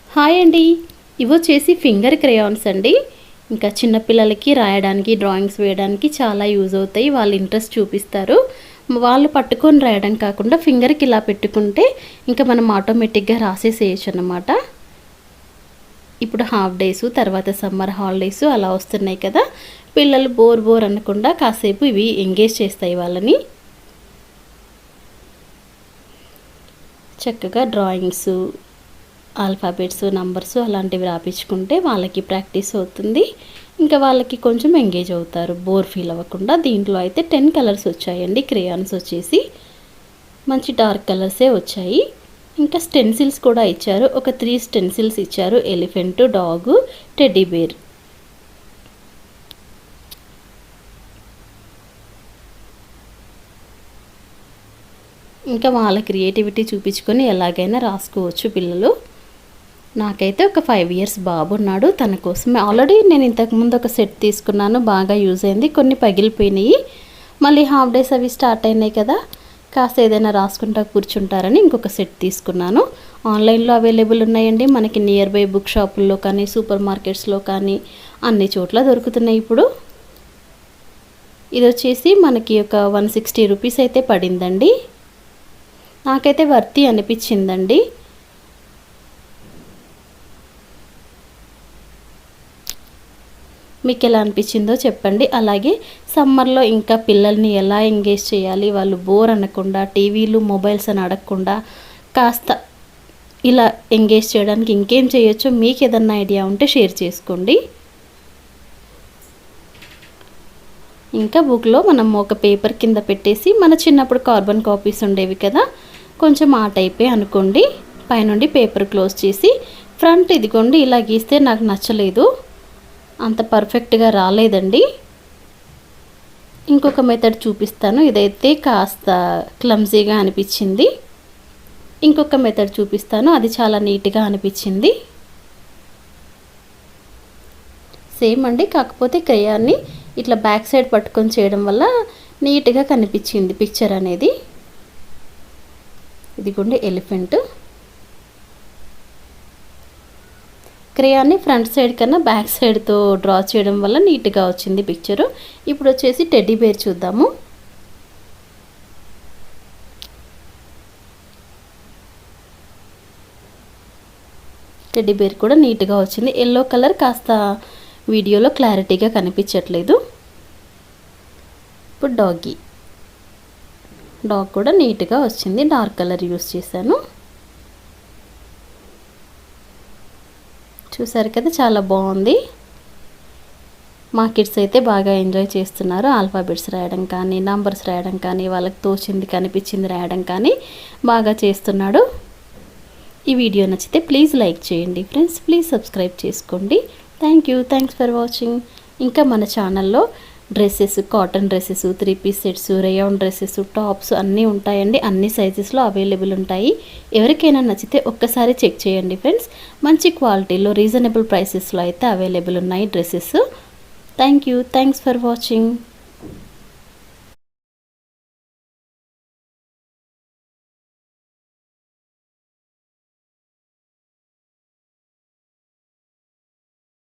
Hi అండి. ఇవొచ్చేసి finger crayons అండి. ఇంకా చిన్నపిల్లలకి రాయడానికి, డ్రాయింగ్స్ వేయడానికి చాలా యూజ్ అవుతాయి. వాళ్ళు ఇంట్రెస్ట్ చూపిస్తారు. వాళ్ళు పట్టుకొని రాయడం కాకుండా ఫింగర్‌కి ఇలా పెట్టుకుంటే ఇంకా మనం ఆటోమేటిక్‌గా రాసేసేయొచ్చు అన్నమాట. ఇప్పుడు హాఫ్ డేస్, తర్వాత సమ్మర్ హాలిడేస్ అలా వస్తున్నాయి కదా! పిల్లలు బోర్ అనకుండా కాసేపు ఇవి ఎంగేజ్ చేస్తాయి వాళ్ళని. చక్కగా డ్రాయింగ్స్, ఆల్ఫాబెట్స్, నంబర్స్ అలాంటివి రాపించుకుంటే వాళ్ళకి ప్రాక్టీస్ అవుతుంది. ఇంకా వాళ్ళకి కొంచెం ఎంగేజ్ అవుతారు బోర్ ఫీల్ అవ్వకుండా. దీంట్లో అయితే 10 కలర్స్ వచ్చాయండి. క్రేయాన్స్ వచ్చేసి మంచి డార్క్ కలర్సే వచ్చాయి. ఇంకా స్టెన్సిల్స్ కూడా ఇచ్చారు. ఒక 3 స్టెన్సిల్స్ ఇచ్చారు. Elephant, dog, teddy bear. ఇంకా వాళ్ళ క్రియేటివిటీ చూపించుకొని ఎలాగైనా రాసుకోవచ్చు పిల్లలు. నాకైతే ఒక 5 ఇయర్స్ బాబు ఉన్నాడు. తన కోసమే ఆల్రెడీ నేను ఇంతకుముందు ఒక సెట్ తీసుకున్నాను. బాగా యూజ్ అయింది. కొన్ని పగిలిపోయినాయి. మళ్ళీ హాఫ్ డేస్ అవి స్టార్ట్ అయినాయి కదా! కాస్త ఏదైనా రాసుకుంటా కూర్చుంటారని ఇంకొక సెట్ తీసుకున్నాను. ఆన్లైన్లో అవైలబుల్ ఉన్నాయండి. మనకి నియర్ బై బుక్ షాపుల్లో కానీ, సూపర్ మార్కెట్స్లో కానీ అన్ని చోట్ల దొరుకుతున్నాయి ఇప్పుడు. ఇది వచ్చేసి మనకి ఒక 160 రూపీస్ అయితే పడిందండి. నాకైతే వర్తి అనిపించిందండి. మీకు ఎలా అనిపించిందో చెప్పండి. అలాగే సమ్మర్లో ఇంకా పిల్లల్ని ఎలా ఎంగేజ్ చేయాలి, వాళ్ళు బోర్ అనకుండా, టీవీలు, మొబైల్స్ అని అడగకుండా కాస్త ఇలా ఎంగేజ్ చేయడానికి ఇంకేం చేయొచ్చో మీకు ఏదన్నా ఐడియా ఉంటే షేర్ చేసుకోండి. ఇంకా బుక్లో మనం ఒక పేపర్ కింద పెట్టేసి, మన చిన్నప్పుడు కార్బన్ కాపీస్ ఉండేవి కదా, కొంచెం ఆ టైపే అనుకోండి. పైనుండి పేపర్ క్లోజ్ చేసి ఫ్రంట్ ఇదిగోండి ఇలా గీస్తే నాకు నచ్చలేదు, అంత పర్ఫెక్ట్గా రాలేదండి. ఇంకొక మెథడ్ చూపిస్తాను. ఇదైతే కాస్త క్లమ్జీగా అనిపించింది. ఇంకొక మెథడ్ చూపిస్తాను. అది చాలా నీట్గా అనిపించింది. సేమ్ అండి, కాకపోతే క్రేయాన్ని ఇట్లా బ్యాక్ సైడ్ పట్టుకొని చేయడం వల్ల నీట్గా కనిపించింది పిక్చర్ అనేది. ఇదిగోండి ఎలిఫెంట్. క్రేయాన్ని ఫ్రంట్ సైడ్ కన్నా బ్యాక్ సైడ్తో డ్రా చేయడం వల్ల నీట్గా వచ్చింది పిక్చరు. ఇప్పుడు వచ్చేసి టెడ్డీ బేర్ చూద్దాము. టెడ్డీ బేర్ కూడా నీట్గా వచ్చింది. ఎల్లో కలర్ కాస్త వీడియోలో క్లారిటీగా కనిపించట్లేదు. ఇప్పుడు డాగ్ కూడా నీట్గా వచ్చింది. డార్క్ కలర్ యూస్ చేశాను. చూసారు కదా, చాలా బాగుంది. మా కిడ్స్ అయితే బాగా ఎంజాయ్ చేస్తున్నారు. ఆల్ఫాబెట్స్ రాయడం కానీ, నంబర్స్ రాయడం కానీ, వాళ్ళకి తోచింది కనిపించింది రాయడం కానీ బాగా చేస్తున్నాడు. ఈ వీడియో నచ్చితే ప్లీజ్ లైక్ చేయండి ఫ్రెండ్స్. ప్లీజ్ సబ్స్క్రైబ్ చేసుకోండి. Thanks for watching. ఇంకా మన ఛానల్లో dresses, cotton dresses, 3 piece sets, rayon dresses, tops అన్నీ ఉంటాయండి. అన్ని సైజెస్లో అవైలబుల్ ఉంటాయి. ఎవరికైనా నచ్చితే ఒక్కసారి చెక్ చేయండి ఫ్రెండ్స్. మంచి క్వాలిటీలో రీజనబుల్ ప్రైసెస్లో అయితే అవైలబుల్ ఉన్నాయి డ్రెస్సెస్. Thanks for watching.